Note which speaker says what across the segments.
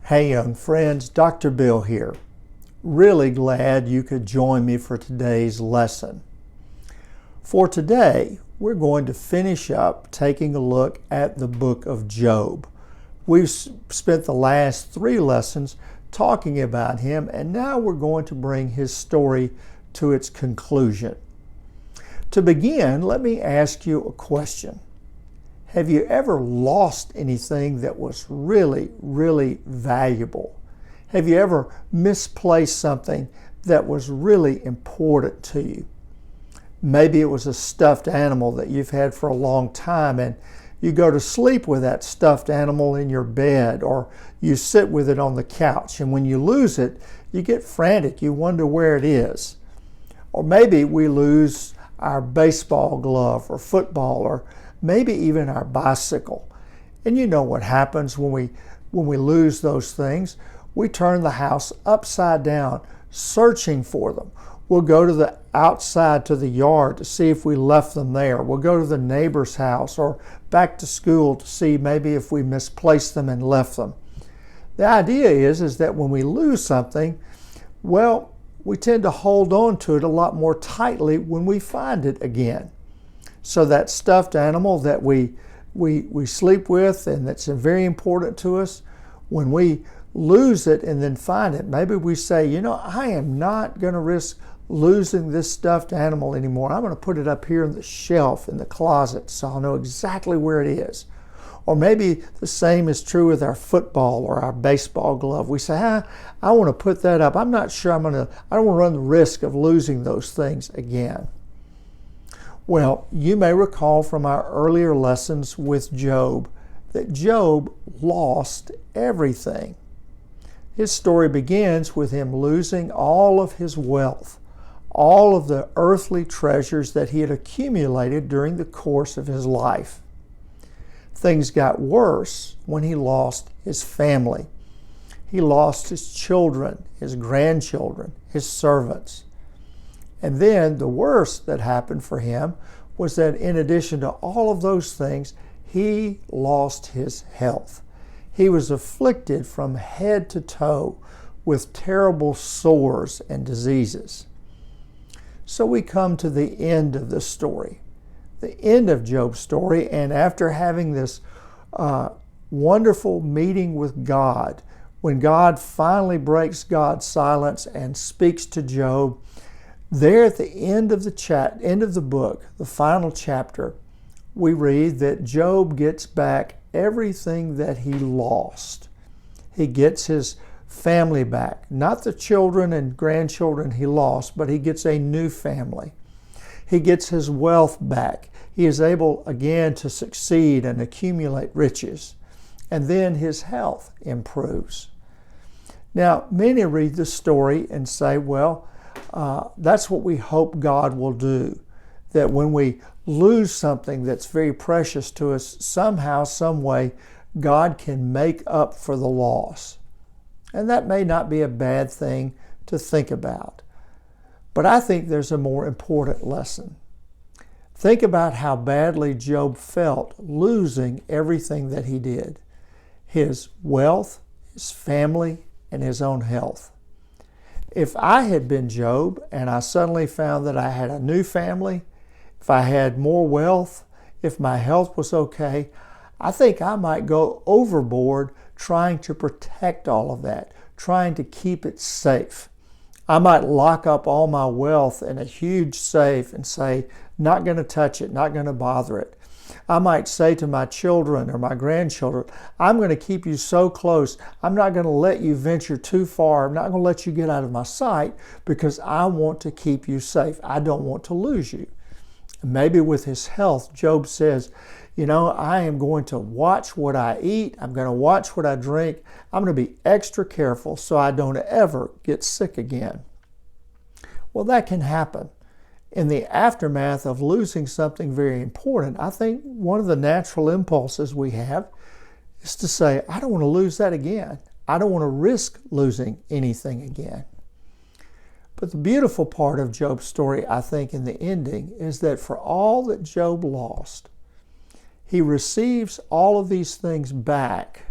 Speaker 1: Hey young friends, Dr. Bill here. Really glad you could join me for today's lesson. For today, we're going to finish up taking a look at the book of Job. We've spent the last 3 lessons talking about him, and now we're going to bring his story to its conclusion. To begin, let me ask you a question. Have you ever lost anything that was really, really valuable? Have you ever misplaced something that was really important to you? Maybe it was a stuffed animal that you've had for a long time and you go to sleep with that stuffed animal in your bed, or you sit with it on the couch, and when you lose it, you get frantic. You wonder where it is. Or maybe we lose our baseball glove or football, or maybe even our bicycle. And you know what happens when we lose those things. We turn the house upside down searching for them. We'll go to the outside to the yard to see if we left them there. We'll go to the neighbor's house or back to school to see maybe if we misplaced them and left them. The idea is that when we lose something, well, we tend to hold on to it a lot more tightly when we find it again. So that stuffed animal that we sleep with and that's very important to us, when we lose it and then find it, maybe we say, you know, I am not going to risk losing this stuffed animal anymore. I'm going to put it up here on the shelf in the closet so I'll know exactly where it is. Or maybe the same is true with our football or our baseball glove. We say, I want to put that up. I'm not sure I don't want to run the risk of losing those things again. Well, you may recall from our earlier lessons with Job that Job lost everything. His story begins with him losing all of his wealth, all of the earthly treasures that he had accumulated during the course of his life. Things got worse when he lost his family. He lost his children, his grandchildren, his servants. And then the worst that happened for him was that in addition to all of those things, he lost his health. He was afflicted from head to toe with terrible sores and diseases. So we come to the end of the story, the end of Job's story, and after having this wonderful meeting with God, when God finally breaks God's silence and speaks to Job, there at the end of the book, the final chapter, we read that Job gets back everything that he lost. He gets his family back, not the children and grandchildren he lost, but he gets a new family. He gets his wealth back. He is able again to succeed and accumulate riches. And then his health improves. Now, many read the story and say, well, that's what we hope God will do. That when we lose something that's very precious to us, somehow, some way, God can make up for the loss. And that may not be a bad thing to think about. But I think there's a more important lesson. Think about how badly Job felt losing everything that he did. His wealth, his family, and his own health. If I had been Job and I suddenly found that I had a new family, if I had more wealth, if my health was okay, I think I might go overboard trying to protect all of that, trying to keep it safe. I might lock up all my wealth in a huge safe and say, not going to touch it, not going to bother it. I might say to my children or my grandchildren, I'm going to keep you so close, I'm not going to let you venture too far, I'm not going to let you get out of my sight because I want to keep you safe. I don't want to lose you. Maybe with his health, Job says, you know, I am going to watch what I eat, I'm going to watch what I drink, I'm going to be extra careful so I don't ever get sick again. Well, that can happen. In the aftermath of losing something very important, I think one of the natural impulses we have is to say, I don't want to lose that again. I don't want to risk losing anything again. But the beautiful part of Job's story, I think, in the ending, is that for all that Job lost, he receives all of these things back,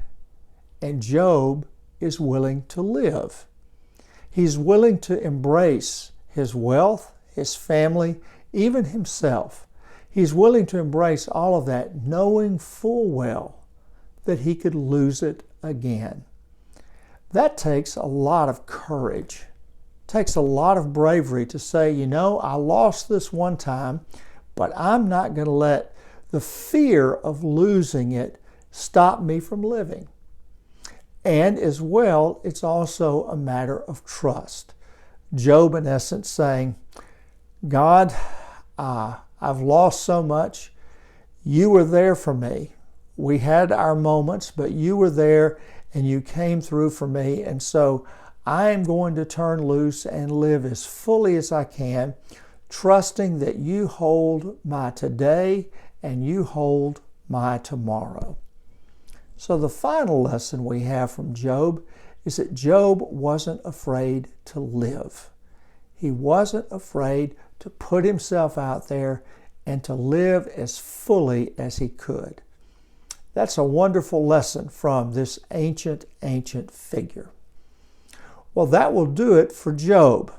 Speaker 1: and Job is willing to live. He's willing to embrace his wealth, his family, even himself. He's willing to embrace all of that, knowing full well that he could lose it again. That takes a lot of courage. It takes a lot of bravery to say, you know, I lost this one time, but I'm not going to let the fear of losing it stop me from living. And as well, it's also a matter of trust. Job, in essence, saying, God, I've lost so much. You were there for me. We had our moments, but you were there and you came through for me. And so I am going to turn loose and live as fully as I can, trusting that you hold my today and you hold my tomorrow. So the final lesson we have from Job is that Job wasn't afraid to live. He wasn't afraid to put himself out there and to live as fully as he could. That's a wonderful lesson from this ancient figure. Well, that will do it for Job.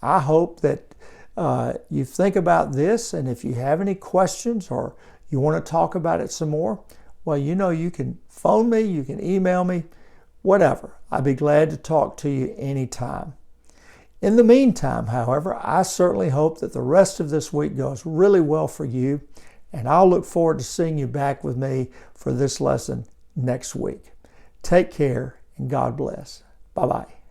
Speaker 1: I hope that you think about this, and if you have any questions or you want to talk about it some more, well, you know, you can phone me, you can email me, whatever. I'd be glad to talk to you anytime. In the meantime, however, I certainly hope that the rest of this week goes really well for you, and I'll look forward to seeing you back with me for this lesson next week. Take care, and God bless. Bye-bye.